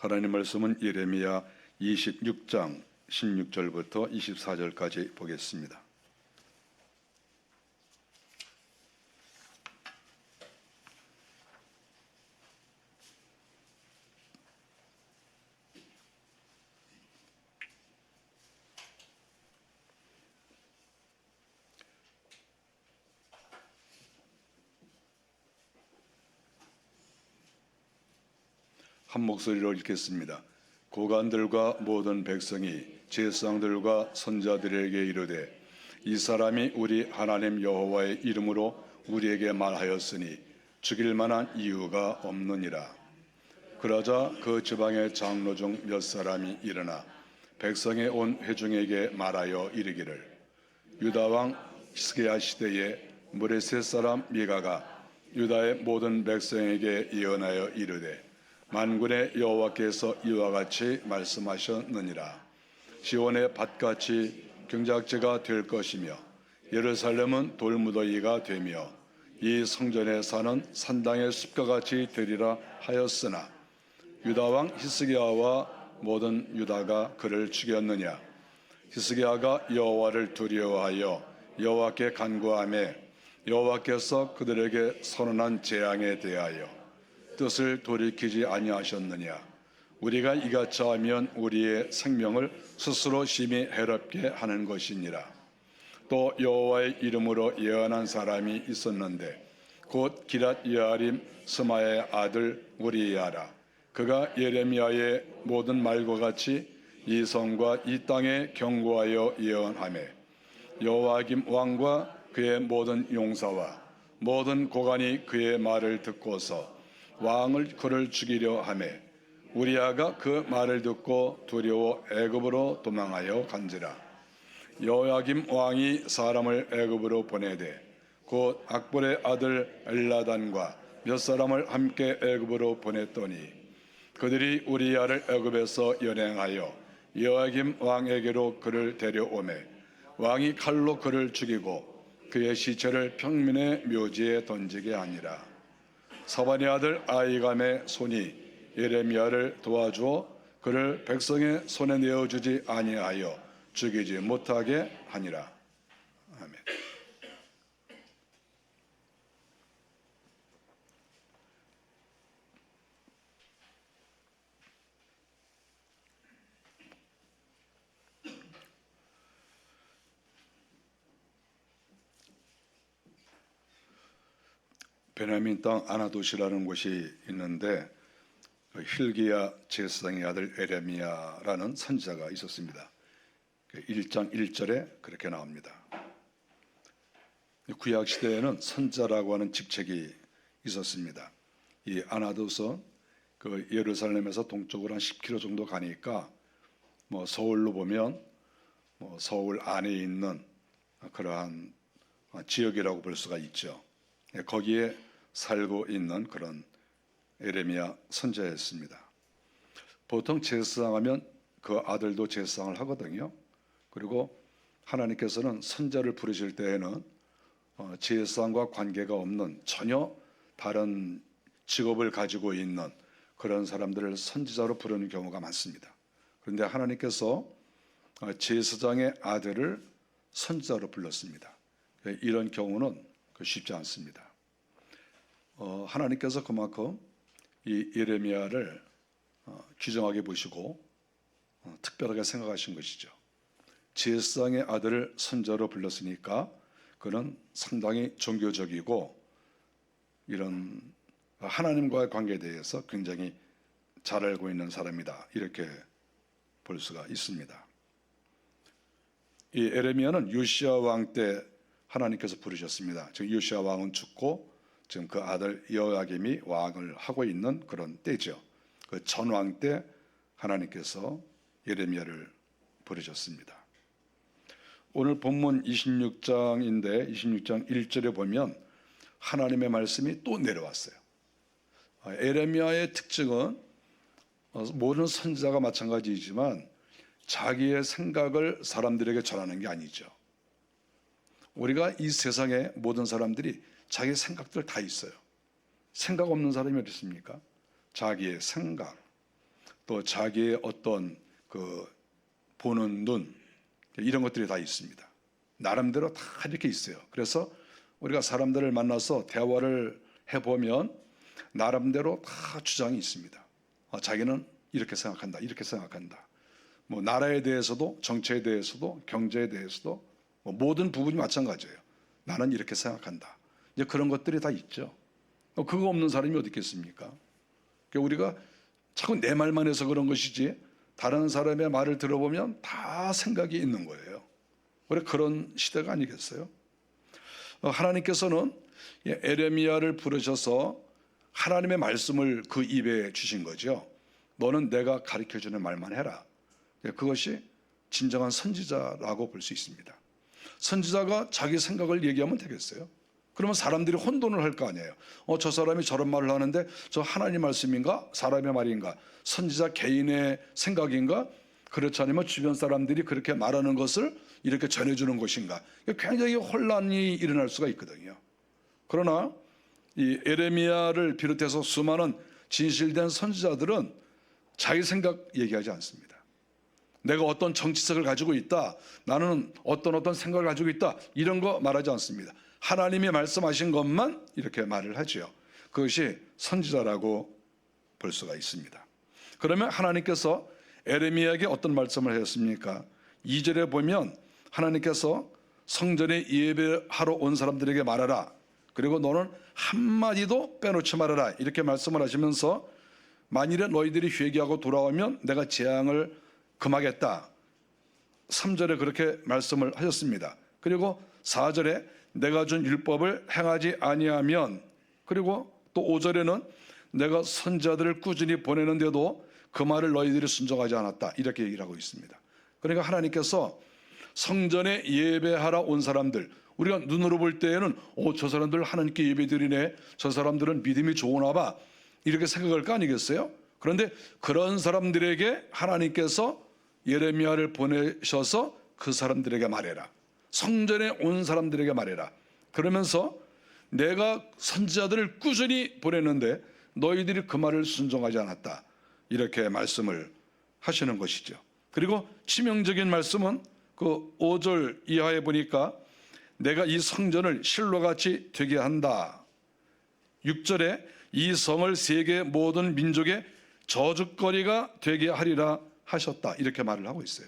하나님 말씀은 예레미야 26장 16절부터 24절까지 보겠습니다. 한 목소리로 읽겠습니다. 고관들과 모든 백성이 제사장들과 선자들에게 이르되 이 사람이 우리 하나님 여호와의 이름으로 우리에게 말하였으니 죽일 만한 이유가 없느니라. 그러자 그 지방의 장로 중 몇 사람이 일어나 백성의 온 회중에게 말하여 이르기를 유다 왕 히스기야 시대에 무레셋 사람 미가가 유다의 모든 백성에게 예언하여 이르되 만군의 여호와께서 이와 같이 말씀하셨느니라. 시온의 밭같이 경작지가 될 것이며 예루살렘은 돌무더기가 되며 이 성전에 사는 산당의 숲과 같이 되리라 하였으나 유다 왕 히스기야와 모든 유다가 그를 죽였느냐. 히스기야가 여호와를 두려워하여 여호와께 간구하며 여호와께서 그들에게 선언한 재앙에 대하여 뜻을 돌이키지 아니하셨느냐. 우리가 이같이 하면 우리의 생명을 스스로 심히 해롭게 하는 것이니라. 또 여호와의 이름으로 예언한 사람이 있었는데 곧 기랏 여아림 스마의 아들 우리야라. 그가 예레미야의 모든 말과 같이 이 성과 이 땅에 경고하여 예언하며 여호와김 왕과 그의 모든 용사와 모든 고관이 그의 말을 듣고서 왕을 그를 죽이려 하며 우리야가 그 말을 듣고 두려워 애굽으로 도망하여 간지라. 여호야김 왕이 사람을 애굽으로 보내되 곧 악볼의 아들 엘라단과 몇 사람을 함께 애굽으로 보냈더니 그들이 우리야를 애굽에서 연행하여 여호야김 왕에게로 그를 데려오매 왕이 칼로 그를 죽이고 그의 시체를 평민의 묘지에 던지게 하니라. 사반의 아들 아히감의 손이 예레미야를 도와주어 그를 백성의 손에 내어주지 아니하여 죽이지 못하게 하니라. 아멘. 베냐민 땅 아나도시라는 곳이 있는데 hil기야 제사장의 아들 예레미야라는 선지자가 있었습니다. 1장 1절에 그렇게 나옵니다. 구약 시대에는 선지자라고 하는 직책이 있었습니다. 이 아나도서 그 예루살렘에서 동쪽으로 한 10km 정도 가니까 서울로 보면 서울 안에 있는 그러한 지역이라고 볼 수가 있죠. 거기에 살고 있는 그런 예레미야 선지자였습니다. 보통 제사장하면 그 아들도 제사장을 하거든요. 그리고 하나님께서는 선지자를 부르실 때에는 제사장과 관계가 없는 전혀 다른 직업을 가지고 있는 그런 사람들을 선지자로 부르는 경우가 많습니다. 그런데 하나님께서 제사장의 아들을 선지자로 불렀습니다. 이런 경우는 쉽지 않습니다. 하나님께서 그만큼 이 예레미야를 귀중하게 보시고 특별하게 생각하신 것이죠. 제사장의 아들을 선지자로 불렀으니까 그는 상당히 종교적이고 이런 하나님과의 관계에 대해서 굉장히 잘 알고 있는 사람이다, 이렇게 볼 수가 있습니다. 이 예레미야는 요시야 왕 때 하나님께서 부르셨습니다. 지금 요시야 왕은 죽고 지금 그 아들 여호야김이 왕을 하고 있는 그런 때죠. 그 전왕 때 하나님께서 예레미야를 부르셨습니다. 오늘 본문 26장인데 26장 1절에 보면 하나님의 말씀이 또 내려왔어요. 예레미야의 특징은 모든 선지자가 마찬가지이지만 자기의 생각을 사람들에게 전하는 게 아니죠. 우리가 이 세상에 모든 사람들이 자기 생각들 다 있어요. 생각 없는 사람이 어디 있습니까? 자기의 생각. 또 자기의 어떤 그 보는 눈, 이런 것들이 다 있습니다. 나름대로 다 이렇게 있어요. 그래서 우리가 사람들을 만나서 대화를 해보면 나름대로 다 주장이 있습니다. 자기는 이렇게 생각한다, 이렇게 생각한다. 뭐 나라에 대해서도, 정치에 대해서도, 경제에 대해서도 뭐 모든 부분이 마찬가지예요. 나는 이렇게 생각한다. 이제 그런 것들이 다 있죠. 그거 없는 사람이 어디 있겠습니까? 그러니까 우리가 자꾸 내 말만 해서 그런 것이지 다른 사람의 말을 들어보면 다 생각이 있는 거예요. 우리 그런 시대가 아니겠어요? 하나님께서는 에레미야를 부르셔서 하나님의 말씀을 그 입에 주신 거죠. 너는 내가 가르쳐주는 말만 해라. 그것이 진정한 선지자라고 볼 수 있습니다. 선지자가 자기 생각을 얘기하면 되겠어요? 그러면 사람들이 혼돈을 할 거 아니에요. 저 사람이 저런 말을 하는데 저 하나님 말씀인가? 사람의 말인가? 선지자 개인의 생각인가? 그렇지 않으면 주변 사람들이 그렇게 말하는 것을 이렇게 전해주는 것인가? 굉장히 혼란이 일어날 수가 있거든요. 그러나 이 에레미야를 비롯해서 수많은 진실된 선지자들은 자기 생각 얘기하지 않습니다. 내가 어떤 정치색을 가지고 있다, 나는 어떤 생각을 가지고 있다, 이런 거 말하지 않습니다. 하나님이 말씀하신 것만 이렇게 말을 하지요. 그것이 선지자라고 볼 수가 있습니다. 그러면 하나님께서 에레미야에게 어떤 말씀을 하셨습니까? 2절에 보면 하나님께서 성전에 예배하러 온 사람들에게 말하라. 그리고 너는 한마디도 빼놓지 말아라. 이렇게 말씀을 하시면서 만일에 너희들이 회개하고 돌아오면 내가 재앙을 금하겠다. 3절에 그렇게 말씀을 하셨습니다. 그리고 4절에 내가 준 율법을 행하지 아니하면, 그리고 또 5절에는 내가 선지자들을 꾸준히 보내는데도 그 말을 너희들이 순종하지 않았다. 이렇게 얘기를 하고 있습니다. 그러니까 하나님께서 성전에 예배하러 온 사람들, 우리가 눈으로 볼 때에는 저 사람들 하나님께 예배드리네, 저 사람들은 믿음이 좋으나 봐, 이렇게 생각할 거 아니겠어요? 그런데 그런 사람들에게 하나님께서 예레미야를 보내셔서 그 사람들에게 말해라. 성전에 온 사람들에게 말해라. 그러면서 내가 선지자들을 꾸준히 보냈는데 너희들이 그 말을 순종하지 않았다. 이렇게 말씀을 하시는 것이죠. 그리고 치명적인 말씀은 그 5절 이하에 보니까 내가 이 성전을 실로같이 되게 한다. 6절에 이 성을 세계 모든 민족의 저주거리가 되게 하리라 하셨다. 이렇게 말을 하고 있어요.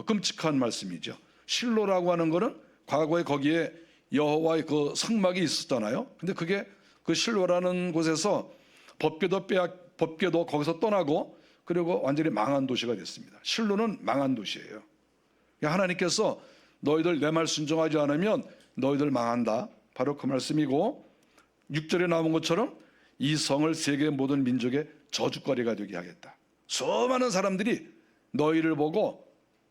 끔찍한 말씀이죠. 실로라고 하는 것은 과거에 거기에 여호와의 그 성막이 있었잖아요. 근데 그게 그 실로라는 곳에서 법궤도 거기서 떠나고 그리고 완전히 망한 도시가 됐습니다. 실로는 망한 도시예요. 하나님께서 너희들 내 말 순종하지 않으면 너희들 망한다. 바로 그 말씀이고, 6절에 나온 것처럼 이 성을 세계 모든 민족의 저주거리가 되게 하겠다. 수많은 사람들이 너희를 보고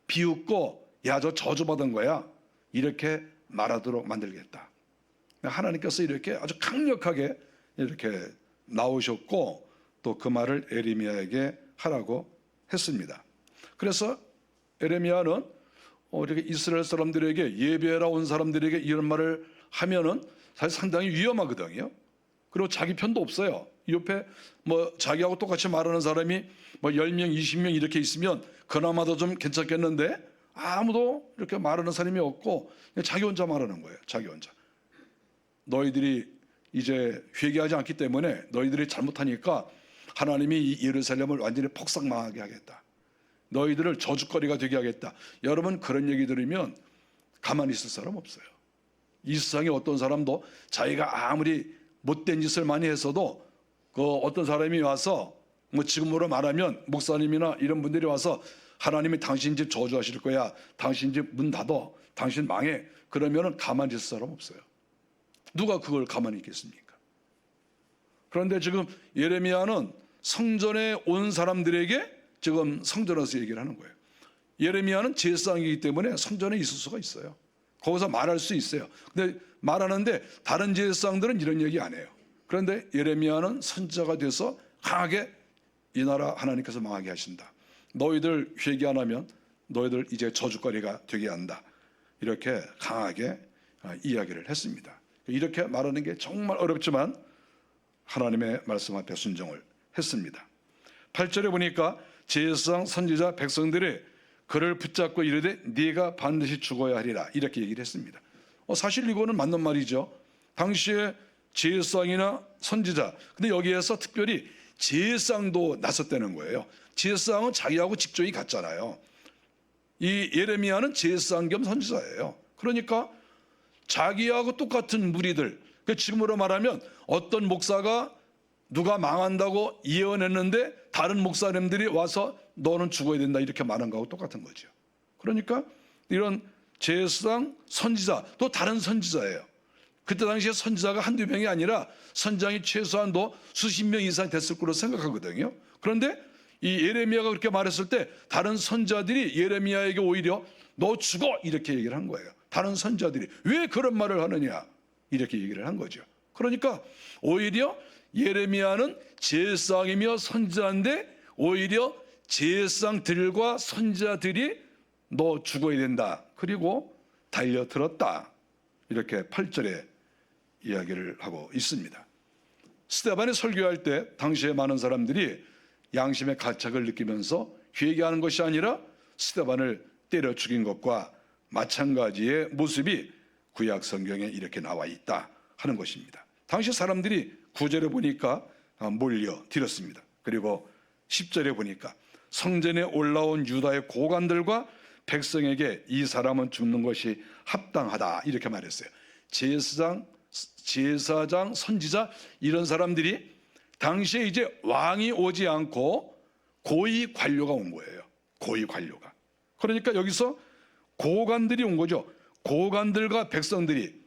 비웃고 야, 저 저주받은 거야, 이렇게 말하도록 만들겠다. 하나님께서 이렇게 아주 강력하게 이렇게 나오셨고 또 그 말을 에레미야에게 하라고 했습니다. 그래서 에레미야는 이렇게 이스라엘 사람들에게, 예배하러 온 사람들에게 이런 말을 하면은 사실 상당히 위험하거든요. 그리고 자기 편도 없어요. 옆에 뭐 자기하고 똑같이 말하는 사람이 뭐 10명, 20명 이렇게 있으면 그나마도 좀 괜찮겠는데 아무도 이렇게 말하는 사람이 없고 자기 혼자 말하는 거예요. 자기 혼자. 너희들이 이제 회개하지 않기 때문에 너희들이 잘못하니까 하나님이 이 예루살렘을 완전히 폭삭망하게 하겠다. 너희들을 저주거리가 되게 하겠다. 여러분 그런 얘기 들으면 가만히 있을 사람 없어요. 이 세상에 어떤 사람도 자기가 아무리 못된 짓을 많이 했어도 그 어떤 사람이 와서 뭐 지금으로 말하면 목사님이나 이런 분들이 와서 하나님이 당신 집 저주하실 거야, 당신 집 문 닫어, 당신 망해, 그러면은 가만히 있을 사람 없어요. 누가 그걸 가만히 있겠습니까? 그런데 지금 예레미야는 성전에 온 사람들에게 지금 성전에서 얘기를 하는 거예요. 예레미야는 제사장이기 때문에 성전에 있을 수가 있어요. 거기서 말할 수 있어요. 근데 말하는데 다른 제사장들은 이런 얘기 안 해요. 그런데 예레미야는 선지자가 돼서 강하게 이 나라 하나님께서 망하게 하신다. 너희들 회개 안 하면 너희들 이제 저주거리가 되게 한다. 이렇게 강하게 이야기를 했습니다. 이렇게 말하는 게 정말 어렵지만 하나님의 말씀 앞에 순종을 했습니다. 8절에 보니까 제사장 선지자 백성들이 그를 붙잡고 이르되 네가 반드시 죽어야 하리라 이렇게 얘기를 했습니다. 사실 이거는 맞는 말이죠. 당시에 제사장이나 선지자, 근데 여기에서 특별히 제사장도 나섰다는 거예요. 제사장은 자기하고 직종이 같잖아요. 이 예레미야는 제사장 겸 선지자예요. 그러니까 자기하고 똑같은 무리들, 지금으로 말하면 어떤 목사가 누가 망한다고 예언했는데 다른 목사님들이 와서 너는 죽어야 된다 이렇게 말한 거하고 똑같은 거죠. 그러니까 이런 제사장, 선지자, 또 다른 선지자예요. 그때 당시에 선지자가 한두 명이 아니라 선지자이 최소한도 수십 명 이상 됐을 거로 생각하거든요. 그런데 이 예레미야가 그렇게 말했을 때 다른 선지자들이 예레미야에게 오히려 너 죽어 이렇게 얘기를 한 거예요. 다른 선지자들이 왜 그런 말을 하느냐 이렇게 얘기를 한 거죠. 그러니까 오히려 예레미야는 제사장이며 선지자인데 오히려 제사장들과 선지자들이 너 죽어야 된다. 그리고 달려들었다. 이렇게 8절에 이야기를 하고 있습니다. 스데반이 설교할 때 당시에 많은 사람들이 양심의 가책을 느끼면서 회개하는 것이 아니라 스데반을 때려 죽인 것과 마찬가지의 모습이 구약 성경에 이렇게 나와 있다 하는 것입니다. 당시 사람들이 9절에 보니까 몰려들었습니다. 그리고 10절에 보니까 성전에 올라온 유다의 고관들과 백성에게 이 사람은 죽는 것이 합당하다 이렇게 말했어요. 제사장, 선지자 이런 사람들이 당시에 이제 왕이 오지 않고 고위 관료가 온 거예요. 고위 관료가. 그러니까 여기서 고관들이 온 거죠. 고관들과 백성들이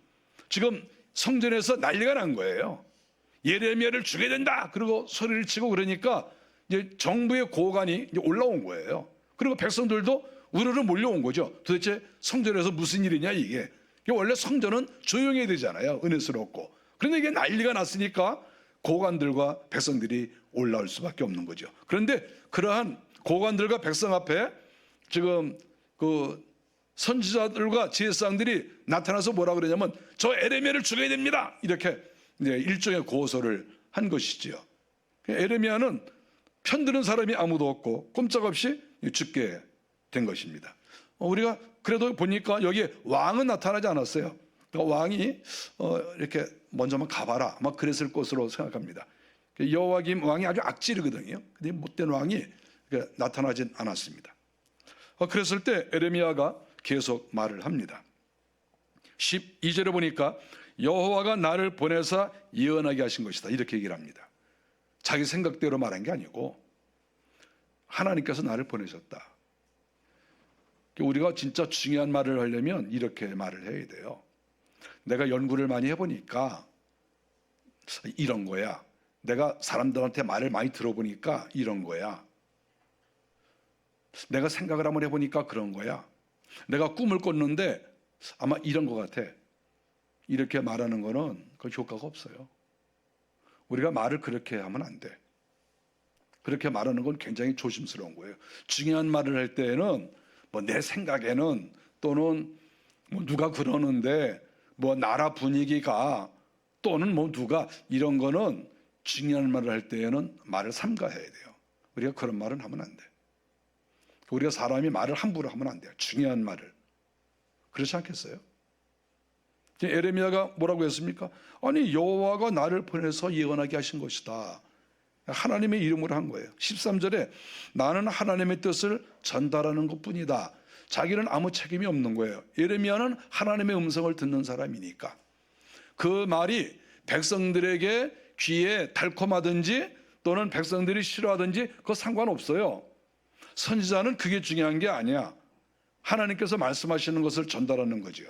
지금 성전에서 난리가 난 거예요. 예레미야를 죽여야 된다. 그리고 소리를 치고 그러니까 이제 정부의 고관이 이제 올라온 거예요. 그리고 백성들도 우르르 몰려온 거죠. 도대체 성전에서 무슨 일이냐 이게. 원래 성전은 조용해야 되잖아요. 은혜스럽고. 그런데 이게 난리가 났으니까 고관들과 백성들이 올라올 수밖에 없는 거죠. 그런데 그러한 고관들과 백성 앞에 지금 그 선지자들과 제사장들이 나타나서 뭐라 그러냐면 저 에레미야를 죽여야 됩니다. 이렇게 이제 일종의 고소를 한 것이지요. 에레미야는 편드는 사람이 아무도 없고 꼼짝없이 죽게 된 것입니다. 우리가 그래도 보니까 여기에 왕은 나타나지 않았어요. 그러니까 왕이 이렇게 먼저 한번 가봐라 막 그랬을 것으로 생각합니다. 여호와김 왕이 아주 악질이거든요. 근데 못된 왕이 나타나진 않았습니다. 그랬을 때 에레미야가 계속 말을 합니다. 12절에 보니까 여호와가 나를 보내사 예언하게 하신 것이다 이렇게 얘기를 합니다. 자기 생각대로 말한 게 아니고 하나님께서 나를 보내셨다. 우리가 진짜 중요한 말을 하려면 이렇게 말을 해야 돼요. 내가 연구를 많이 해보니까 이런 거야. 내가 사람들한테 말을 많이 들어보니까 이런 거야. 내가 생각을 한번 해보니까 그런 거야. 내가 꿈을 꿨는데 아마 이런 것 같아. 이렇게 말하는 거는 그 효과가 없어요. 우리가 말을 그렇게 하면 안 돼. 그렇게 말하는 건 굉장히 조심스러운 거예요. 중요한 말을 할 때에는 뭐 내 생각에는 또는 뭐 누가 그러는데 뭐 나라 분위기가 또는 뭐 누가 이런 거는 중요한 말을 할 때에는 말을 삼가해야 돼요. 우리가 그런 말은 하면 안 돼. 우리가 사람이 말을 함부로 하면 안 돼요. 중요한 말을. 그렇지 않겠어요? 에레미야가 뭐라고 했습니까? 아니 여호와가 나를 보내서 예언하게 하신 것이다. 하나님의 이름으로 한 거예요. 13절에 나는 하나님의 뜻을 전달하는 것뿐이다. 자기는 아무 책임이 없는 거예요. 예레미야는 하나님의 음성을 듣는 사람이니까. 그 말이 백성들에게 귀에 달콤하든지 또는 백성들이 싫어하든지 그거 상관없어요. 선지자는 그게 중요한 게 아니야. 하나님께서 말씀하시는 것을 전달하는 거죠.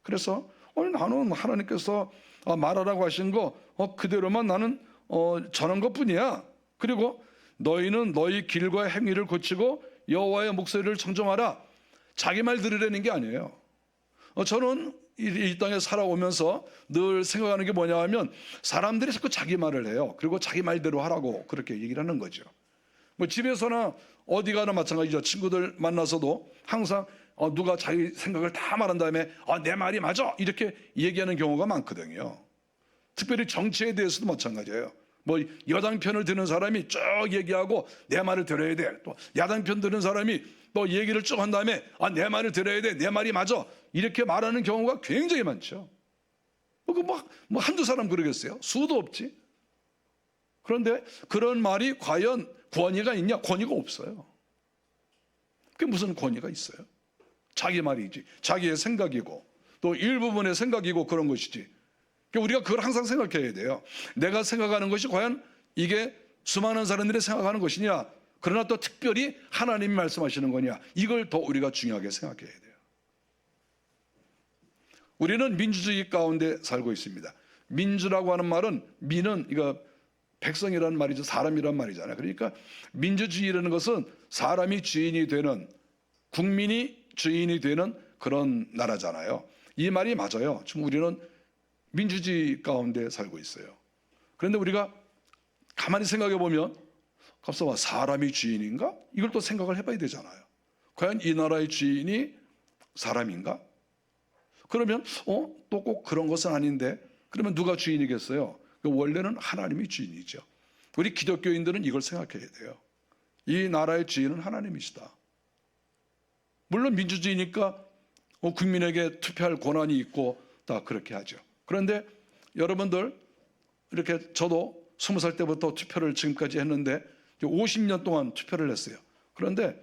그래서 나는 하나님께서 말하라고 하신 거 그대로만 나는 전한 것뿐이야. 그리고 너희는 너희 길과 행위를 고치고 여호와의 목소리를 청종하라. 자기 말 들으려는 게 아니에요. 저는 이 땅에 살아오면서 늘 생각하는 게 뭐냐 하면 사람들이 자꾸 자기 말을 해요. 그리고 자기 말대로 하라고 그렇게 얘기를 하는 거죠. 뭐 집에서나 어디 가나 마찬가지죠. 친구들 만나서도 항상 누가 자기 생각을 다 말한 다음에 내 말이 맞아 이렇게 얘기하는 경우가 많거든요. 특별히 정치에 대해서도 마찬가지예요. 뭐 여당 편을 드는 사람이 쭉 얘기하고 내 말을 들어야 돼. 또 야당 편 드는 사람이 또 얘기를 쭉 한 다음에 내 말을 들어야 돼. 내 말이 맞아. 이렇게 말하는 경우가 굉장히 많죠. 뭐 한두 사람 그러겠어요? 수도 없지. 그런데 그런 말이 과연 권위가 있냐? 권위가 없어요. 그게 무슨 권위가 있어요? 자기 말이지. 자기의 생각이고 또 일부분의 생각이고 그런 것이지. 우리가 그걸 항상 생각해야 돼요. 내가 생각하는 것이 과연 이게 수많은 사람들이 생각하는 것이냐, 그러나 또 특별히 하나님이 말씀하시는 거냐, 이걸 더 우리가 중요하게 생각해야 돼요. 우리는 민주주의 가운데 살고 있습니다. 민주라고 하는 말은, 민은 이거 백성이라는 말이죠. 사람이란 말이잖아요. 그러니까 민주주의라는 것은 사람이 주인이 되는, 국민이 주인이 되는 그런 나라잖아요. 이 말이 맞아요. 지금 우리는 민주주의 가운데 살고 있어요. 그런데 우리가 가만히 생각해 보면, 갑자기 사람이 주인인가? 이걸 또 생각을 해봐야 되잖아요. 과연 이 나라의 주인이 사람인가? 그러면 또 꼭 그런 것은 아닌데, 그러면 누가 주인이겠어요? 원래는 하나님이 주인이죠. 우리 기독교인들은 이걸 생각해야 돼요. 이 나라의 주인은 하나님이시다. 물론 민주주의니까 국민에게 투표할 권한이 있고 다 그렇게 하죠. 그런데 여러분들, 이렇게 저도 20살 때부터 투표를 지금까지 했는데 50년 동안 투표를 했어요. 그런데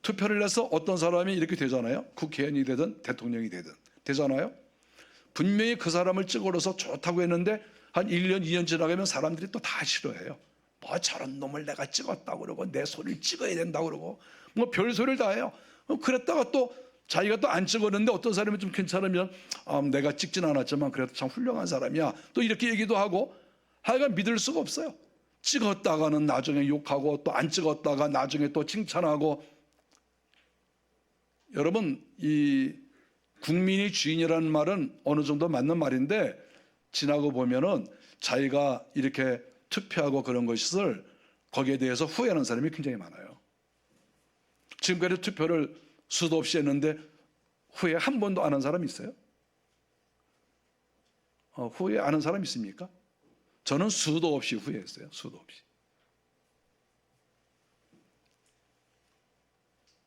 투표를 해서 어떤 사람이 이렇게 되잖아요. 국회의원이 되든 대통령이 되든 되잖아요. 분명히 그 사람을 찍어서 좋다고 했는데 한 1년, 2년 지나가면 사람들이 또 다 싫어해요. 뭐 저런 놈을 내가 찍었다고 그러고 내 소리를 찍어야 된다고 그러고 뭐 별소리를 다 해요. 그랬다가 또 자기가 또 안 찍었는데 어떤 사람이 좀 괜찮으면 내가 찍진 않았지만 그래도 참 훌륭한 사람이야. 또 이렇게 얘기도 하고, 하여간 믿을 수가 없어요. 찍었다가는 나중에 욕하고 또 안 찍었다가 나중에 또 칭찬하고. 여러분, 이 국민이 주인이라는 말은 어느 정도 맞는 말인데, 지나고 보면은 자기가 이렇게 투표하고 그런 것을 거기에 대해서 후회하는 사람이 굉장히 많아요. 지금까지 투표를 수도 없이 했는데 후회 한 번도 안 한 사람 있어요? 후회 안 한 사람 있습니까? 저는 수도 없이 후회했어요. 수도 없이.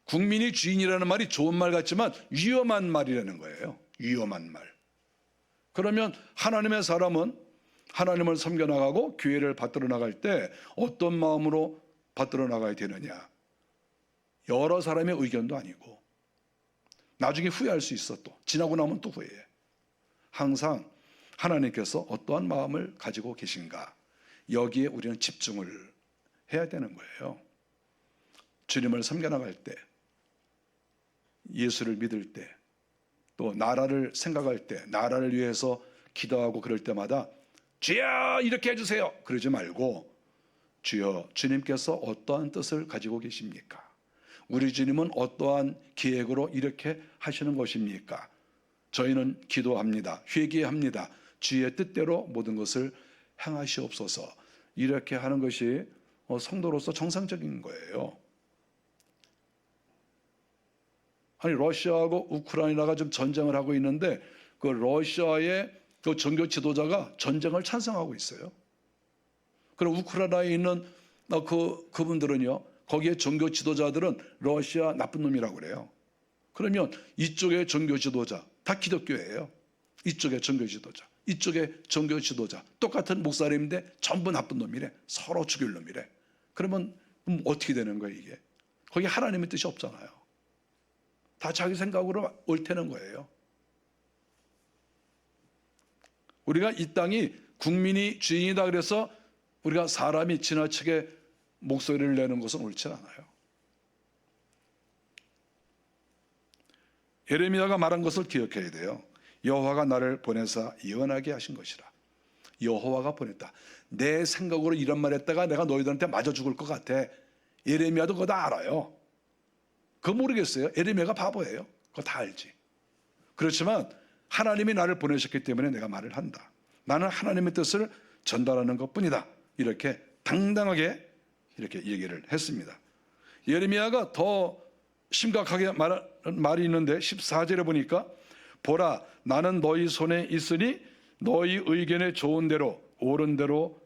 국민이 주인이라는 말이 좋은 말 같지만 위험한 말이라는 거예요. 위험한 말. 그러면 하나님의 사람은 하나님을 섬겨나가고 교회를 받들어 나갈 때 어떤 마음으로 받들어 나가야 되느냐? 여러 사람의 의견도 아니고, 나중에 후회할 수 있어. 또 지나고 나면 또 후회해. 항상 하나님께서 어떠한 마음을 가지고 계신가, 여기에 우리는 집중을 해야 되는 거예요. 주님을 섬겨나갈 때, 예수를 믿을 때, 또 나라를 생각할 때, 나라를 위해서 기도하고 그럴 때마다 주여 이렇게 해주세요 그러지 말고, 주여 주님께서 어떠한 뜻을 가지고 계십니까? 우리 주님은 어떠한 계획으로 이렇게 하시는 것입니까? 저희는 기도합니다. 회개합니다. 주의 뜻대로 모든 것을 행하시옵소서. 이렇게 하는 것이 성도로서 정상적인 거예요. 아니, 러시아하고 우크라이나가 지금 전쟁을 하고 있는데 그 러시아의 그 종교 지도자가 전쟁을 찬성하고 있어요. 그럼 우크라이나에 있는 그분들은요, 거기에 종교 지도자들은 러시아 나쁜 놈이라고 그래요. 그러면 이쪽의 종교 지도자 다 기독교예요. 이쪽의 종교 지도자, 이쪽의 종교 지도자 똑같은 목사님인데 전부 나쁜 놈이래. 서로 죽일 놈이래. 그러면 어떻게 되는 거예요 이게? 거기 하나님의 뜻이 없잖아요. 다 자기 생각으로 옳다는 거예요. 우리가 이 땅이 국민이 주인이다 그래서 우리가 사람이 지나치게 목소리를 내는 것은 옳지 않아요. 예레미야가 말한 것을 기억해야 돼요. 여호와가 나를 보내사 예언하게 하신 것이라. 여호와가 보냈다. 내 생각으로 이런 말 했다가 내가 너희들한테 맞아 죽을 것 같아. 예레미야도 그거 다 알아요. 그거 모르겠어요? 예레미야가 바보예요. 그거 다 알지. 그렇지만 하나님이 나를 보내셨기 때문에 내가 말을 한다. 나는 하나님의 뜻을 전달하는 것뿐이다. 이렇게 당당하게 이렇게 얘기를 했습니다. 예레미야가 더 심각하게 말한 말이 있는데 14절에 보니까 보라 나는 너희 손에 있으니 너희 의견에 좋은 대로 옳은 대로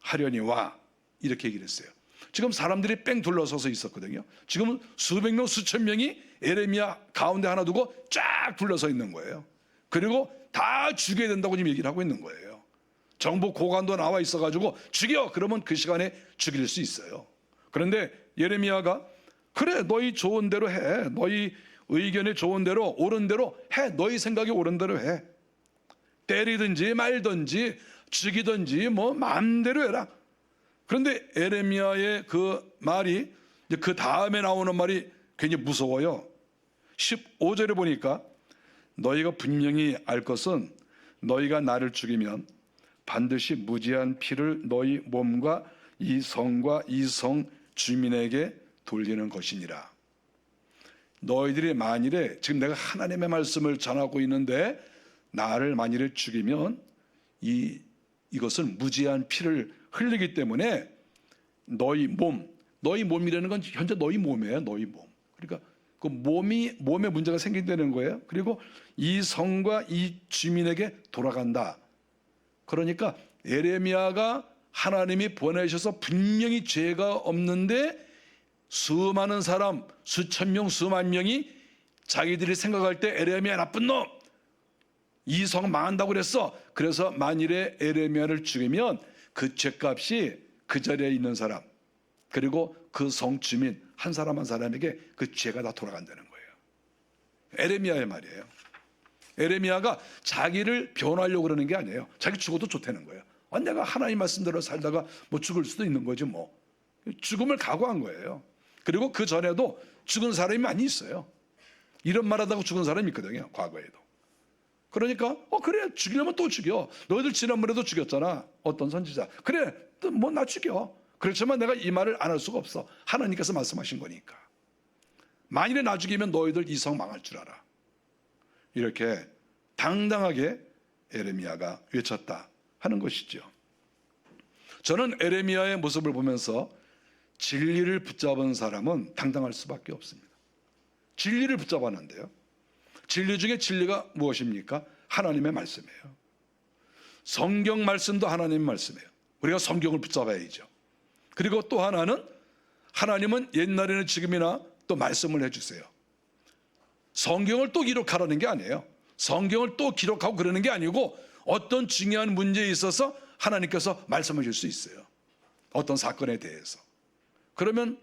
하려니와 이렇게 얘기를 했어요. 지금 사람들이 뺑 둘러서서 있었거든요. 지금 수백 명 수천 명이 에레미야 가운데 하나 두고 쫙 둘러서 있는 거예요. 그리고 다 죽여야 된다고 지금 얘기를 하고 있는 거예요. 정부 고관도 나와 있어가지고 죽여! 그러면 그 시간에 죽일 수 있어요. 그런데 예레미야가 그래 너희 좋은 대로 해. 너희 의견에 좋은 대로 옳은 대로 해. 너희 생각이 옳은 대로 해. 때리든지 말든지 죽이든지 뭐 마음대로 해라. 그런데 에레미야의 그 말이 그 다음에 나오는 말이 굉장히 무서워요. 15절에 보니까 너희가 분명히 알 것은 너희가 나를 죽이면 반드시 무지한 피를 너희 몸과 이 성과 이 성 주민에게 돌리는 것이니라. 너희들이 만일에 지금 내가 하나님의 말씀을 전하고 있는데 나를 만일에 죽이면 이것은 무지한 피를 흘리기 때문에 너희 몸이라는 건 현재 너희 몸이에요. 너희 몸. 그러니까 그 몸에 문제가 생긴다는 거예요. 그리고 이 성과 이 주민에게 돌아간다. 그러니까 예레미야가 하나님이 보내셔서 분명히 죄가 없는데 수많은 사람, 수천 명, 수만 명이 자기들이 생각할 때 에레미야 나쁜 놈, 이 성 망한다고 그랬어. 그래서 만일에 에레미야를 죽이면 그 죄값이 그 자리에 있는 사람 그리고 그 성 주민 한 사람 한 사람에게 그 죄가 다 돌아간다는 거예요. 에레미야의 말이에요. 에레미야가 자기를 변호하려고 그러는 게 아니에요. 자기 죽어도 좋다는 거예요. 내가 하나님 말씀대로 살다가 뭐 죽을 수도 있는 거지 뭐. 죽음을 각오한 거예요. 그리고 그 전에도 죽은 사람이 많이 있어요. 이런 말 하다가 죽은 사람이 있거든요. 과거에도. 그러니까 그래 죽이려면 또 죽여. 너희들 지난번에도 죽였잖아. 어떤 선지자. 그래 뭐 나 죽여. 그렇지만 내가 이 말을 안 할 수가 없어. 하나님께서 말씀하신 거니까. 만일에 나 죽이면 너희들 이 성 망할 줄 알아. 이렇게 당당하게 에레미야가 외쳤다 하는 것이죠. 저는 에레미야의 모습을 보면서 진리를 붙잡은 사람은 당당할 수밖에 없습니다. 진리를 붙잡았는데요. 진리 중에 진리가 무엇입니까? 하나님의 말씀이에요. 성경 말씀도 하나님의 말씀이에요. 우리가 성경을 붙잡아야죠. 그리고 또 하나는 하나님은 옛날에는 지금이나 또 말씀을 해주세요. 성경을 또 기록하라는 게 아니에요. 성경을 또 기록하고 그러는 게 아니고 어떤 중요한 문제에 있어서 하나님께서 말씀해 줄 수 있어요. 어떤 사건에 대해서. 그러면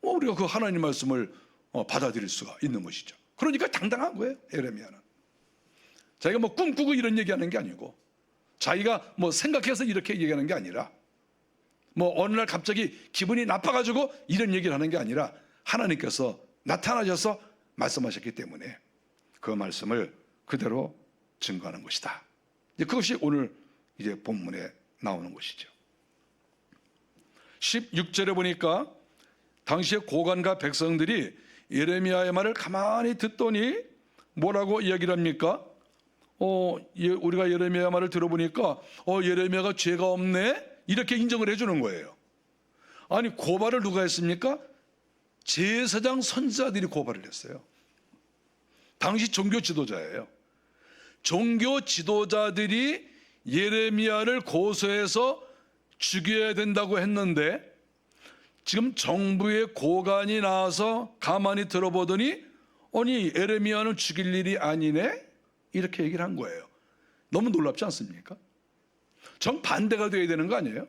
우리가 그 하나님 말씀을 받아들일 수가 있는 것이죠. 그러니까 당당한 거예요. 예레미야는. 자기가 뭐 꿈꾸고 이런 얘기하는 게 아니고 자기가 뭐 생각해서 이렇게 얘기하는 게 아니라 뭐 어느 날 갑자기 기분이 나빠가지고 이런 얘기를 하는 게 아니라 하나님께서 나타나셔서 말씀하셨기 때문에 그 말씀을 그대로 증거하는 것이다. 그것이 오늘 이제 본문에 나오는 것이죠. 16절에 보니까 당시의 고관과 백성들이 예레미야의 말을 가만히 듣더니 뭐라고 이야기를 합니까? 우리가 예레미야 말을 들어보니까 예레미야가 죄가 없네? 이렇게 인정을 해주는 거예요. 아니 고발을 누가 했습니까? 제사장 선지자들이 고발을 했어요. 당시 종교 지도자예요. 종교 지도자들이 예레미야를 고소해서 죽여야 된다고 했는데 지금 정부의 고관이 나와서 가만히 들어보더니 아니 예레미야는 죽일 일이 아니네? 이렇게 얘기를 한 거예요. 너무 놀랍지 않습니까? 정반대가 돼야 되는 거 아니에요?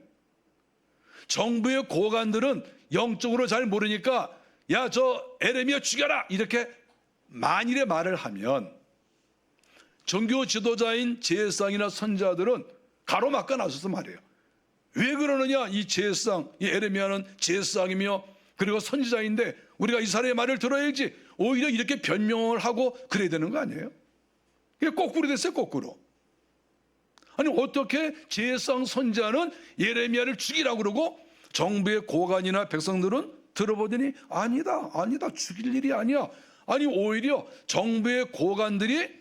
정부의 고관들은 영적으로 잘 모르니까 야 저 예레미야 죽여라 이렇게 만일의 말을 하면 종교 지도자인 제사장이나 선지자들은 가로막아 나서서 말해요. 왜 그러느냐? 이 제사장, 이 예레미야는 제사장이며 그리고 선지자인데 우리가 이 사람의 말을 들어야지. 오히려 이렇게 변명을 하고 그래야 되는 거 아니에요? 이게 거꾸로 됐어요. 거꾸로. 아니 어떻게 제사장 선지자는 예레미야를 죽이라고 그러고 정부의 고관이나 백성들은 들어보더니 아니다 죽일 일이 아니야. 아니 오히려 정부의 고관들이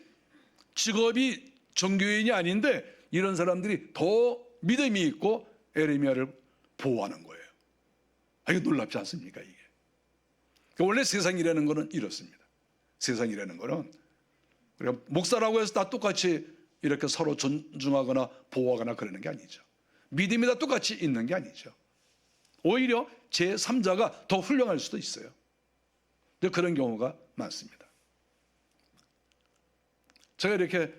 직업이 종교인이 아닌데 이런 사람들이 더 믿음이 있고 예레미야를 보호하는 거예요. 이게 놀랍지 않습니까? 이게 원래 세상이라는 거는 이렇습니다. 세상이라는 거는 우리가 목사라고 해서 다 똑같이 이렇게 서로 존중하거나 보호하거나 그러는 게 아니죠. 믿음이 다 똑같이 있는 게 아니죠. 오히려 제3자가 더 훌륭할 수도 있어요. 그런 경우가 많습니다. 제가 이렇게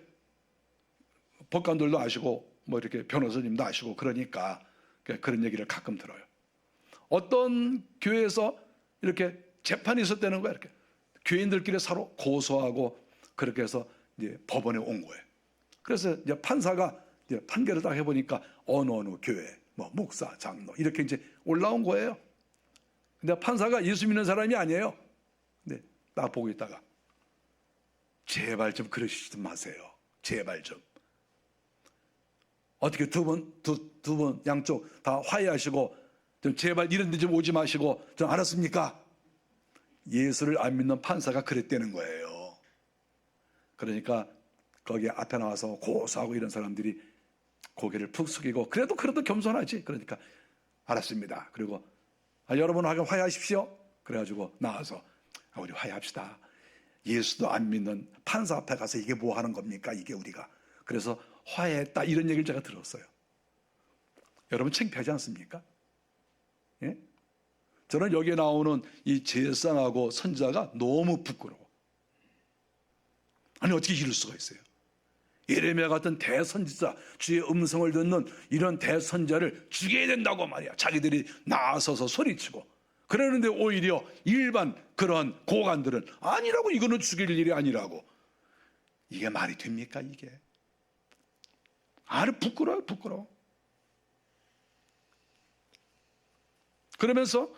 법관들도 아시고 뭐 이렇게 변호사님도 아시고 그러니까 그런 얘기를 가끔 들어요. 어떤 교회에서 이렇게 재판이 있었다는 거야. 이렇게 교인들끼리 서로 고소하고 그렇게 해서 이제 법원에 온 거예요. 그래서 이제 판사가 이제 판결을 딱 해보니까 어느 교회, 뭐 목사, 장로 이렇게 이제 올라온 거예요. 근데 판사가 예수 믿는 사람이 아니에요. 근데 딱 보고 있다가 제발 좀 그러시지 마세요. 제발 좀. 어떻게 두 분 양쪽 다 화해하시고 좀 제발 이런 데 좀 오지 마시고 좀 알았습니까? 예수를 안 믿는 판사가 그랬다는 거예요. 그러니까 거기 앞에 나와서 고소하고 이런 사람들이 고개를 푹 숙이고 그래도 겸손하지. 그러니까 알았습니다. 그리고 여러분 화해하십시오. 그래가지고 나와서 우리 화해합시다. 예수도 안 믿는 판사 앞에 가서 이게 뭐 하는 겁니까? 이게 우리가. 그래서 화해했다 이런 얘기를 제가 들었어요. 여러분 창피하지 않습니까? 예? 저는 여기에 나오는 이 제사장하고 선지자가 너무 부끄러워. 아니 어떻게 이럴 수가 있어요? 예레미야 같은 대선지자, 주의 음성을 듣는 이런 대선지자를 죽여야 된다고 말이야. 자기들이 나서서 소리치고 그러는데 오히려 일반 그런 고관들은 아니라고, 이거는 죽일 일이 아니라고. 이게 말이 됩니까 이게? 아주 부끄러워요, 부끄러워. 그러면서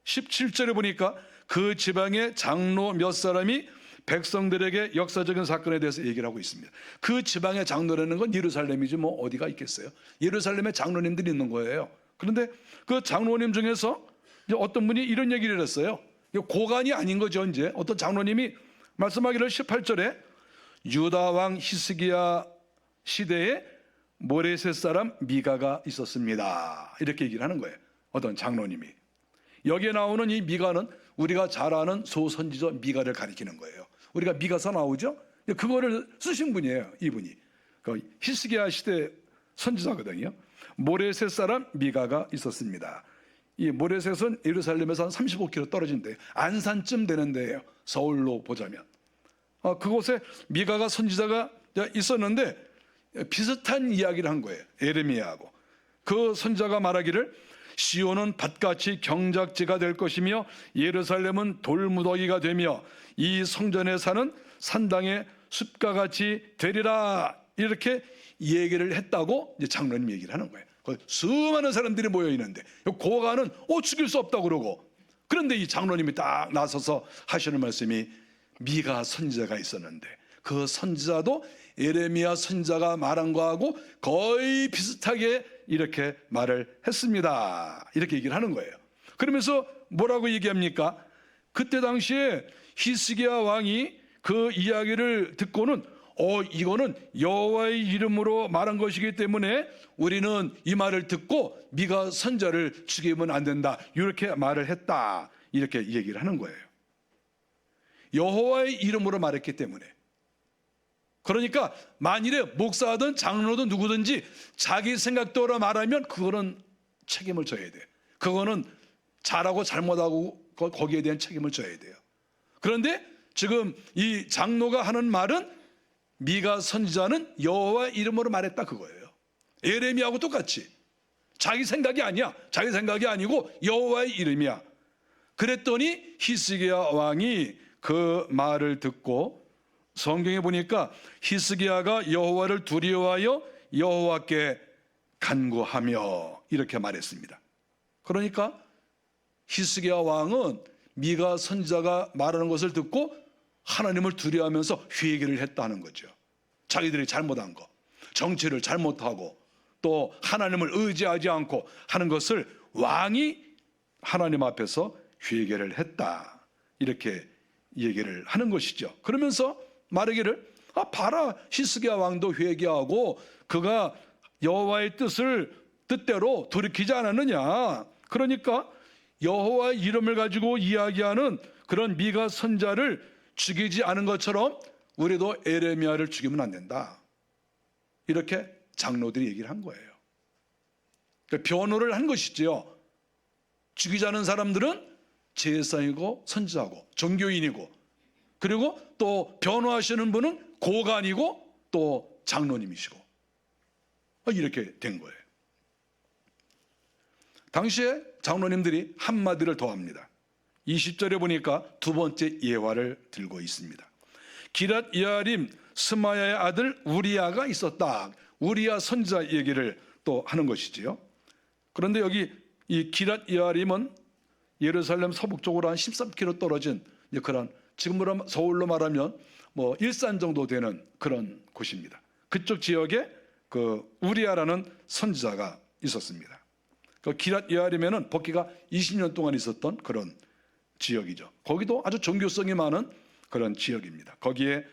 17절에 보니까 그 지방의 장로 몇 사람이 백성들에게 역사적인 사건에 대해서 얘기를 하고 있습니다. 그 지방의 장로라는 건 예루살렘이지 뭐 어디가 있겠어요. 예루살렘에 장로님들이 있는 거예요. 그런데 그 장로님 중에서 이제 어떤 분이 이런 얘기를 했어요. 고관이 아닌 거죠. 이제 어떤 장로님이 말씀하기를 18절에 유다 왕 히스기야 시대에 모레셋 사람 미가가 있었습니다. 이렇게 얘기를 하는 거예요. 어떤 장로님이. 여기에 나오는 이 미가는 우리가 잘 아는 소선지자 미가를 가리키는 거예요. 우리가 미가서 나오죠. 그거를 쓰신 분이에요. 이분이 그 히스기야 시대 선지자거든요. 모레셋 사람 미가가 있었습니다. 이 모레셋은 예루살렘에서 한 35km 떨어진 데예요. 안산쯤 되는 데예요. 서울로 보자면. 그곳에 미가가 선지자가 있었는데 비슷한 이야기를 한 거예요. 예레미야하고. 그 선지자가 말하기를 시온은 밭같이 경작지가 될 것이며 예루살렘은 돌무더기가 되며 이 성전에 사는 산당의 숲과 같이 되리라. 이렇게 얘기를 했다고 이제 장로님 얘기를 하는 거예요. 수많은 사람들이 모여 있는데 고관은 죽일 수 없다고 그러고, 그런데 이 장로님이 딱 나서서 하시는 말씀이 미가 선지자가 있었는데 그 선지자도 예레미야 선지자가 말한 거하고 거의 비슷하게 이렇게 말을 했습니다. 이렇게 얘기를 하는 거예요. 그러면서 뭐라고 얘기합니까? 그때 당시에 히스기야 왕이 그 이야기를 듣고는 이거는 여호와의 이름으로 말한 것이기 때문에 우리는 이 말을 듣고 미가 선지자를 죽이면 안 된다. 이렇게 말을 했다. 이렇게 얘기를 하는 거예요. 여호와의 이름으로 말했기 때문에. 그러니까 만일에 목사든 장로든 누구든지 자기 생각대로 말하면 그거는 책임을 져야 돼. 그거는 잘하고 잘못하고 거기에 대한 책임을 져야 돼요. 그런데 지금 이 장로가 하는 말은 미가 선지자는 여호와 이름으로 말했다 그거예요. 예레미야하고 똑같이 자기 생각이 아니야. 자기 생각이 아니고 여호와의 이름이야. 그랬더니 히스기야 왕이 그 말을 듣고, 성경에 보니까 히스기야가 여호와를 두려워하여 여호와께 간구하며 이렇게 말했습니다. 그러니까 히스기야 왕은 미가 선지자가 말하는 것을 듣고 하나님을 두려워하면서 회개를 했다는 거죠. 자기들이 잘못한 거, 정치를 잘못하고 또 하나님을 의지하지 않고 하는 것을 왕이 하나님 앞에서 회개를 했다. 이렇게 얘기를 하는 것이죠. 그러면서 말하기를 봐라, 히스기야 왕도 회개하고 그가 여호와의 뜻대로 돌이키지 않았느냐. 그러니까 여호와의 이름을 가지고 이야기하는 그런 미가 선지자를 죽이지 않은 것처럼 우리도 예레미야를 죽이면 안 된다. 이렇게 장로들이 얘기를 한 거예요. 그러니까 변호를 한 것이지요. 죽이자는 사람들은 제사장이고 선지자고 종교인이고, 그리고 또 변호하시는 분은 고관이고 또 장로님이시고, 이렇게 된 거예요. 당시에 장로님들이 한마디를 더 합니다. 20절에 보니까 두 번째 예화를 들고 있습니다. 기랏 여아림 스마야의 아들 우리야가 있었다. 우리야 선지자 얘기를 또 하는 것이지요. 그런데 여기 이 기랏 여아림은 예루살렘 서북쪽으로 한 13km 떨어진 그런, 지금으로 서울로 말하면 뭐 일산 정도 되는 그런 곳입니다. 그쪽 지역에 그 우리야라는 선지자가 있었습니다. 그 기랏 여아림에는 복기가 20년 동안 있었던 그런 지역이죠. 거기도 아주 종교성이 많은 그런 지역입니다. 거기에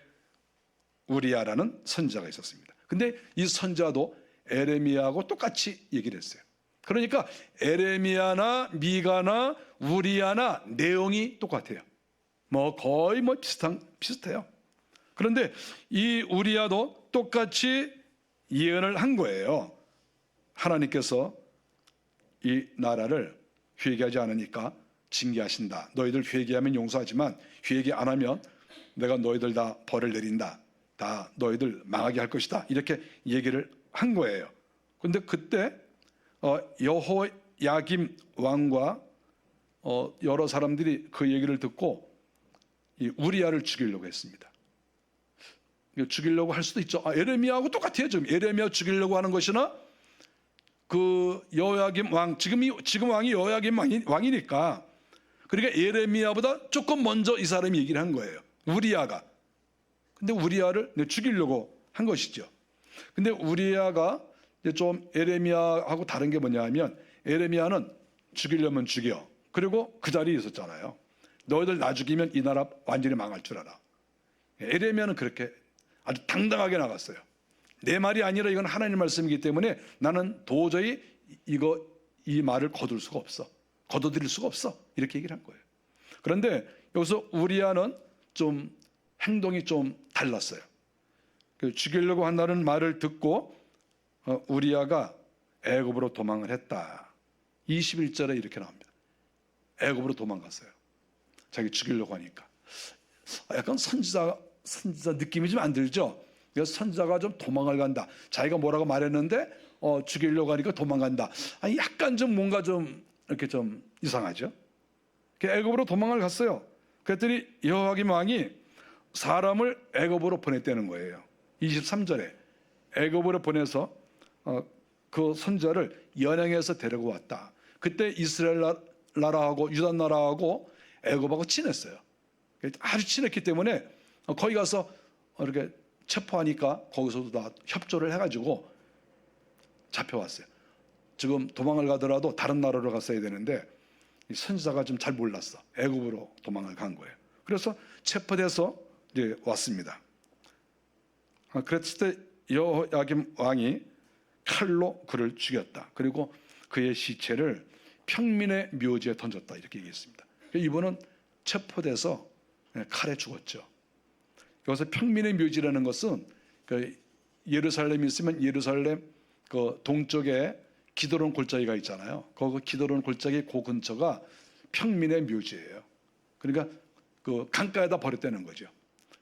우리야라는 선지자가 있었습니다. 근데 이 선지자도 에레미야하고 똑같이 얘기를 했어요. 그러니까 에레미야나 미가나 우리야나 내용이 똑같아요. 뭐 거의 뭐 비슷해요. 그런데 이 우리야도 똑같이 예언을 한 거예요. 하나님께서 이 나라를 회개하지 않으니까 징계하신다. 너희들 회개하면 용서하지만 회개 안 하면 내가 너희들 다 벌을 내린다. 다 너희들 망하게 할 것이다. 이렇게 얘기를 한 거예요. 그런데 그때 여호야김 왕과 여러 사람들이 그 얘기를 듣고 이 우리야를 죽이려고 했습니다. 죽이려고 할 수도 있죠. 에레미야하고 똑같아요. 지금 에레미야 죽이려고 하는 것이나 그 여호야김 왕, 지금 왕이 여호야김 왕이니까, 그러니까 에레미야보다 조금 먼저 이 사람이 얘기를 한 거예요. 우리야가. 근데 우리야를 죽이려고 한 것이죠. 근데 우리야가 좀 에레미야하고 다른 게 뭐냐면, 에레미야는 죽이려면 죽여. 그리고 그 자리에 있었잖아요. 너희들 나 죽이면 이 나라 완전히 망할 줄 알아. 에레미야는 그렇게 아주 당당하게 나갔어요. 내 말이 아니라 이건 하나님 말씀이기 때문에 나는 도저히 이 말을 거둘 수가 없어. 거둬들일 수가 없어. 이렇게 얘기를 한 거예요. 그런데 여기서 우리야는 좀 행동이 좀 달랐어요. 죽이려고 한다는 말을 듣고 우리야가 애굽으로 도망을 했다. 21절에 이렇게 나옵니다. 애굽으로 도망갔어요. 자기 죽이려고 하니까. 약간 선지자 느낌이 좀 안 들죠? 그래서 선지자가 좀 도망을 간다. 자기가 뭐라고 말했는데 죽이려고 하니까 도망간다. 약간 좀 뭔가 좀 이렇게 좀 이상하죠? 애굽으로 도망을 갔어요. 그랬더니 여호야김 왕이 사람을 애굽으로 보냈다는 거예요. 23절에 애굽으로 보내서 그 선지자를 연행해서 데리고 왔다. 그때 이스라엘 나라하고 유다 나라하고 애굽하고 친했어요. 아주 친했기 때문에 거기 가서 이렇게 체포하니까 거기서도 다 협조를 해가지고 잡혀왔어요. 지금 도망을 가더라도 다른 나라로 갔어야 되는데 이 선지자가 좀 잘 몰랐어. 애굽으로 도망을 간 거예요. 그래서 체포돼서 이제 왔습니다. 그랬을 때 여호야김 왕이 칼로 그를 죽였다. 그리고 그의 시체를 평민의 묘지에 던졌다. 이렇게 얘기했습니다. 이분은 체포돼서 칼에 죽었죠. 여기서 평민의 묘지라는 것은 예루살렘이 있으면 예루살렘 그 동쪽에 기드론 골짜기가 있잖아요. 거기 기드론 골짜기 그 근처가 평민의 묘지예요. 그러니까 그 강가에다 버렸다는 거죠.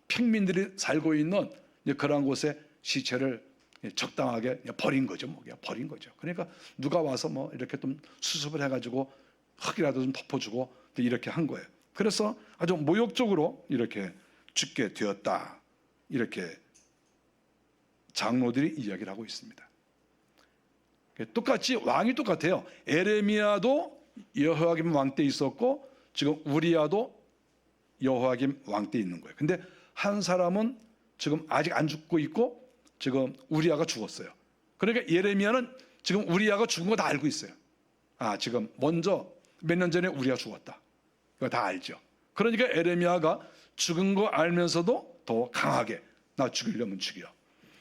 평민들이 살고 있는 그런 곳에 시체를 적당하게 버린 거죠. 버린 거죠. 그러니까 누가 와서 뭐 이렇게 좀 수습을 해가지고 흙이라도 좀 덮어주고 이렇게 한 거예요. 그래서 아주 모욕적으로 이렇게 죽게 되었다. 이렇게 장로들이 이야기를 하고 있습니다. 똑같이 왕이 똑같아요. 에레미야도 여호야김 왕 때 있었고 지금 우리야도 여호야김 왕 때 있는 거예요. 근데 한 사람은 지금 아직 안 죽고 있고 지금 우리야가 죽었어요. 그러니까 예레미야는 지금 우리야가 죽은 거 다 알고 있어요. 지금 먼저 몇 년 전에 우리야 죽었다. 이거 다 알죠. 그러니까 에레미야가 죽은 거 알면서도 더 강하게 나 죽이려면 죽여.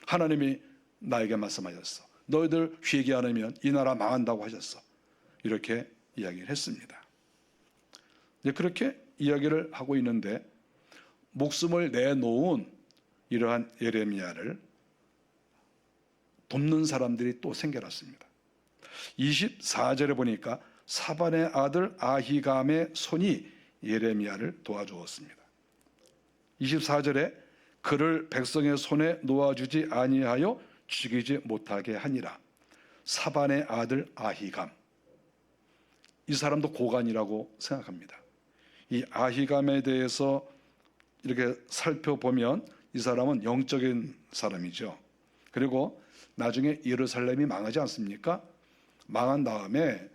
하나님이 나에게 말씀하셨어. 너희들 회개 안 하면 이 나라 망한다고 하셨어. 이렇게 이야기를 했습니다. 그렇게 이야기를 하고 있는데 목숨을 내놓은 이러한 예레미야를 돕는 사람들이 또 생겨났습니다. 24절에 보니까 사반의 아들 아히감의 손이 예레미야를 도와주었습니다. 24절에 그를 백성의 손에 놓아주지 아니하여 죽이지 못하게 하니라. 사반의 아들 아히감, 이 사람도 고관이라고 생각합니다. 이 아히감에 대해서 이렇게 살펴보면 이 사람은 영적인 사람이죠. 그리고 나중에 예루살렘이 망하지 않습니까? 망한 다음에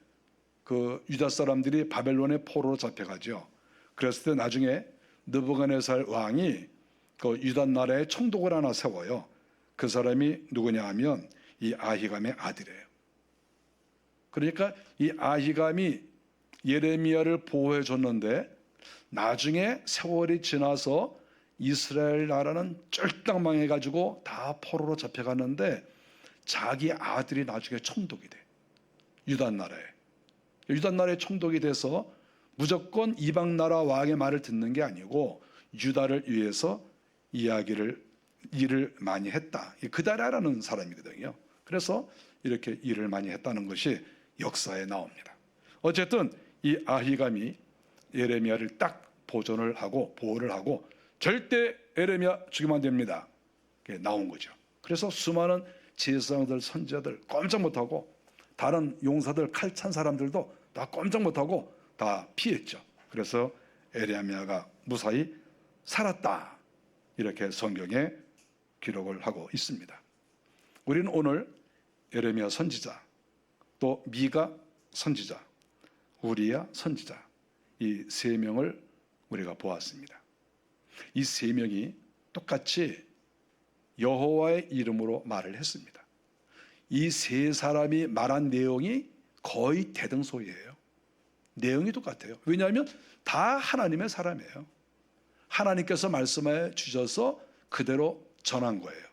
그 유다 사람들이 바벨론의 포로로 잡혀가죠. 그랬을 때 나중에 느부갓네살 왕이 그 유다 나라에 총독을 하나 세워요. 그 사람이 누구냐 하면 이 아히감의 아들이에요. 그러니까 이 아히감이 예레미야를 보호해 줬는데 나중에 세월이 지나서 이스라엘 나라는 쫄딱 망해가지고 다 포로로 잡혀갔는데 자기 아들이 나중에 총독이 돼. 유다 나라의 총독이 돼서 무조건 이방 나라 왕의 말을 듣는 게 아니고 유다를 위해서 일을 많이 했다. 그다라라는 사람이거든요. 그래서 이렇게 일을 많이 했다는 것이 역사에 나옵니다. 어쨌든 이 아히감이 예레미야를 딱 보존을 하고 보호를 하고 절대 예레미야 죽이면 안 됩니다. 나온 거죠. 그래서 수많은 제사장들, 선지자들 꼼짝 못하고 다른 용사들, 칼 찬 사람들도 다 꼼짝 못하고 다 피했죠. 그래서 예레미야가 무사히 살았다. 이렇게 성경에 기록을 하고 있습니다. 우리는 오늘 예레미야 선지자, 또 미가 선지자, 우리야 선지자, 이 세 명을 우리가 보았습니다. 이 세 명이 똑같이 여호와의 이름으로 말을 했습니다. 이 세 사람이 말한 내용이 거의 대등소이해요. 내용이 똑같아요. 왜냐하면 다 하나님의 사람이에요. 하나님께서 말씀해 주셔서 그대로 전한 거예요.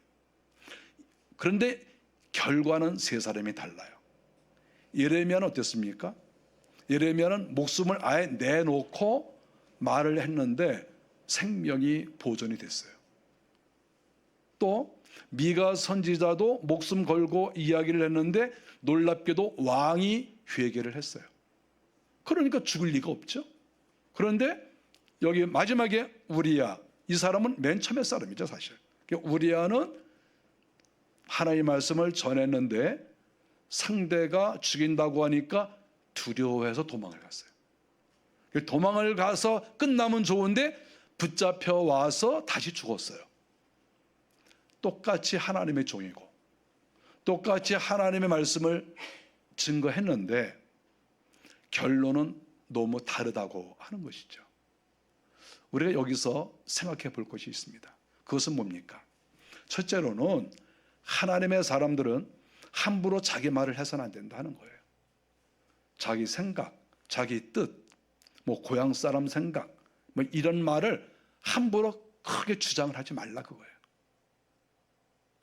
그런데 결과는 세 사람이 달라요. 예레미야는 어땠습니까? 예레미야는 목숨을 아예 내놓고 말을 했는데 생명이 보존이 됐어요. 또 미가 선지자도 목숨 걸고 이야기를 했는데 놀랍게도 왕이 회개를 했어요. 그러니까 죽을 리가 없죠. 그런데 여기 마지막에 우리야, 이 사람은 맨 처음에 사람이죠, 사실. 우리야는 하나님의 말씀을 전했는데 상대가 죽인다고 하니까 두려워해서 도망을 갔어요. 도망을 가서 끝나면 좋은데 붙잡혀 와서 다시 죽었어요. 똑같이 하나님의 종이고 똑같이 하나님의 말씀을 증거했는데 결론은 너무 다르다고 하는 것이죠. 우리가 여기서 생각해 볼 것이 있습니다. 그것은 뭡니까? 첫째로는 하나님의 사람들은 함부로 자기 말을 해서는 안 된다는 거예요. 자기 생각, 자기 뜻, 고향 사람 생각, 이런 말을 함부로 크게 주장을 하지 말라 그거예요.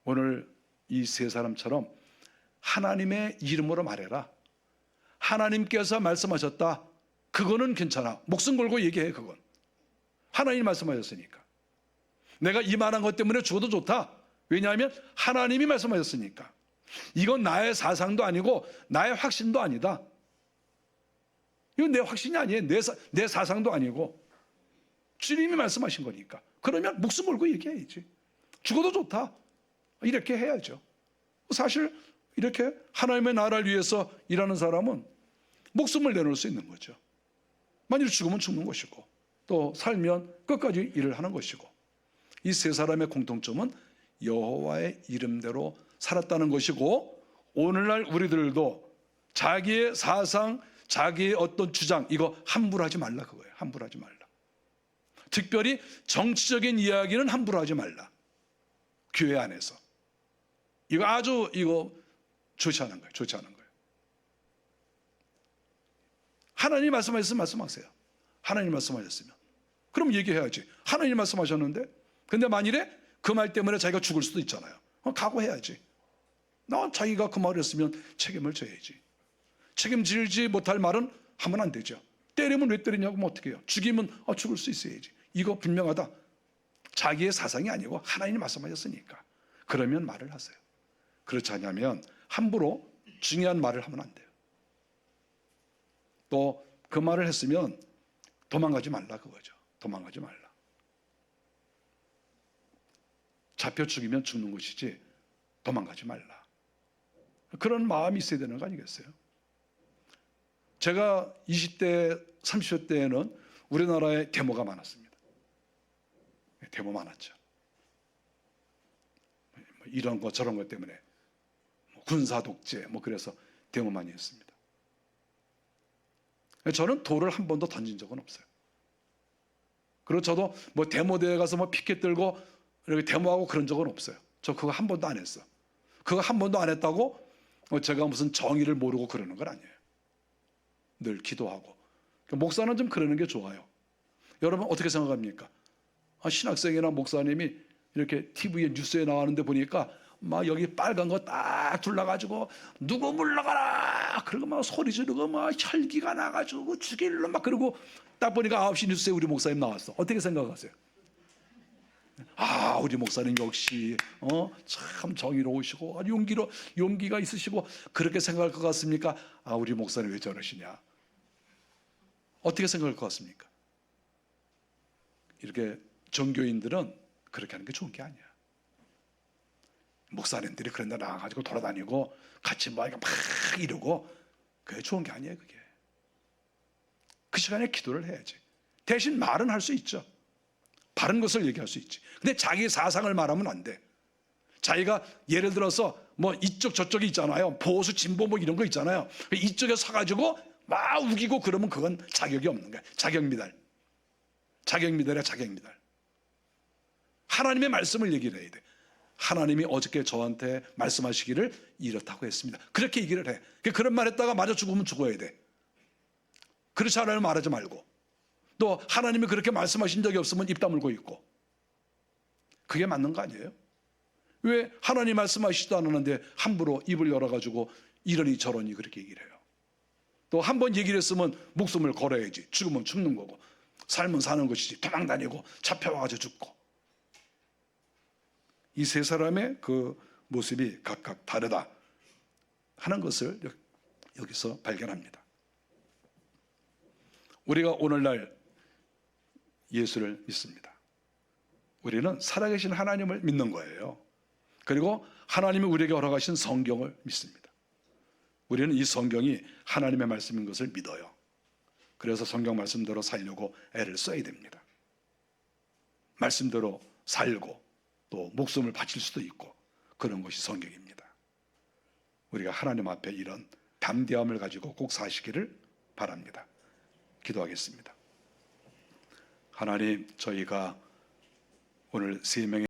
오늘 이 세 사람처럼 하나님의 이름으로 말해라. 하나님께서 말씀하셨다. 그거는 괜찮아. 목숨 걸고 얘기해, 그건. 하나님이 말씀하셨으니까. 내가 이 말한 것 때문에 죽어도 좋다. 왜냐하면 하나님이 말씀하셨으니까. 이건 나의 사상도 아니고 나의 확신도 아니다. 이건 내 확신이 아니에요. 내 사상도 아니고 주님이 말씀하신 거니까. 그러면 목숨 걸고 얘기해야지. 죽어도 좋다. 이렇게 해야죠. 사실 이렇게 하나님의 나라를 위해서 일하는 사람은 목숨을 내놓을 수 있는 거죠. 만일 죽으면 죽는 것이고 또 살면 끝까지 일을 하는 것이고, 이 세 사람의 공통점은 여호와의 이름대로 살았다는 것이고, 오늘날 우리들도 자기의 사상, 자기의 어떤 주장, 이거 함부로 하지 말라 그거예요. 함부로 하지 말라. 특별히 정치적인 이야기는 함부로 하지 말라. 교회 안에서. 이거 아주 좋지 않은 거예요. 좋지 않은 거예요. 하나님 말씀하셨으면 말씀하세요. 하나님 말씀하셨으면. 그럼 얘기해야지. 하나님 말씀하셨는데, 근데 만일에 그 말 때문에 자기가 죽을 수도 있잖아요. 각오해야지. 나 자기가 그 말을 했으면 책임을 져야지. 책임지지 못할 말은 하면 안 되죠. 때리면 왜 때리냐고 어떻게 해요? 죽이면 죽을 수 있어야지. 이거 분명하다. 자기의 사상이 아니고 하나님이 말씀하셨으니까. 그러면 말을 하세요. 그렇지 않으면 함부로 중요한 말을 하면 안 돼요. 또 그 말을 했으면 도망가지 말라 그거죠. 도망가지 말라. 잡혀 죽이면 죽는 것이지 도망가지 말라. 그런 마음이 있어야 되는 거 아니겠어요? 제가 20대, 30대 때에는 우리나라에 데모가 많았습니다. 데모 많았죠. 이런 거 저런 것 때문에 군사 독재 그래서 데모 많이 했습니다. 저는 돌을 한 번도 던진 적은 없어요. 그리고 저도 데모대에 가서 피켓 들고 이렇게 데모하고 그런 적은 없어요. 저 그거 한 번도 안 했어. 그거 한 번도 안 했다고 제가 무슨 정의를 모르고 그러는 건 아니에요. 늘 기도하고. 목사는 좀 그러는 게 좋아요. 여러분 어떻게 생각합니까? 신학생이나 목사님이 이렇게 TV에 뉴스에 나왔는데 보니까 막 여기 빨간 거 딱 둘러가지고 누구 물러가라 그러고 막 소리 지르고 막 혈기가 나가지고 죽일러 막 그러고 딱 보니까 9시 뉴스에 우리 목사님 나왔어. 어떻게 생각하세요? 우리 목사님 역시 참 정의로우시고 용기가 있으시고 그렇게 생각할 것 같습니까? 우리 목사님 왜 저러시냐? 어떻게 생각할 것 같습니까? 이렇게 종교인들은 그렇게 하는 게 좋은 게 아니야. 목사님들이 그런 데 나가가지고 돌아다니고 같이 막 이러고 그게 좋은 게 아니에요. 그게 그 시간에 기도를 해야지. 대신 말은 할 수 있죠. 바른 것을 얘기할 수 있지. 근데 자기 사상을 말하면 안 돼. 자기가 예를 들어서 이쪽 저쪽이 있잖아요. 보수 진보 이런 거 있잖아요. 이쪽에 서가지고 막 우기고 그러면 그건 자격이 없는 거야. 자격미달. 자격미달이야. 자격미달. 하나님의 말씀을 얘기를 해야 돼. 하나님이 어저께 저한테 말씀하시기를 이렇다고 했습니다. 그렇게 얘기를 해. 그런 말 했다가 맞아 죽으면 죽어야 돼. 그렇지 않으면 말하지 말고. 또 하나님이 그렇게 말씀하신 적이 없으면 입 다물고 있고. 그게 맞는 거 아니에요? 왜 하나님 말씀하시지도 않았는데 함부로 입을 열어가지고 이러니 저러니 그렇게 얘기를 해요. 또 한 번 얘기를 했으면 목숨을 걸어야지. 죽으면 죽는 거고 살면 사는 것이지. 도망다니고 잡혀와가지고 죽고. 이 세 사람의 그 모습이 각각 다르다 하는 것을 여기서 발견합니다. 우리가 오늘날 예수를 믿습니다. 우리는 살아계신 하나님을 믿는 거예요. 그리고 하나님이 우리에게 허락하신 성경을 믿습니다. 우리는 이 성경이 하나님의 말씀인 것을 믿어요. 그래서 성경 말씀대로 살려고 애를 써야 됩니다. 말씀대로 살고 또 목숨을 바칠 수도 있고 그런 것이 성경입니다. 우리가 하나님 앞에 이런 담대함을 가지고 꼭 사시기를 바랍니다. 기도하겠습니다. 하나님, 저희가 오늘 3명의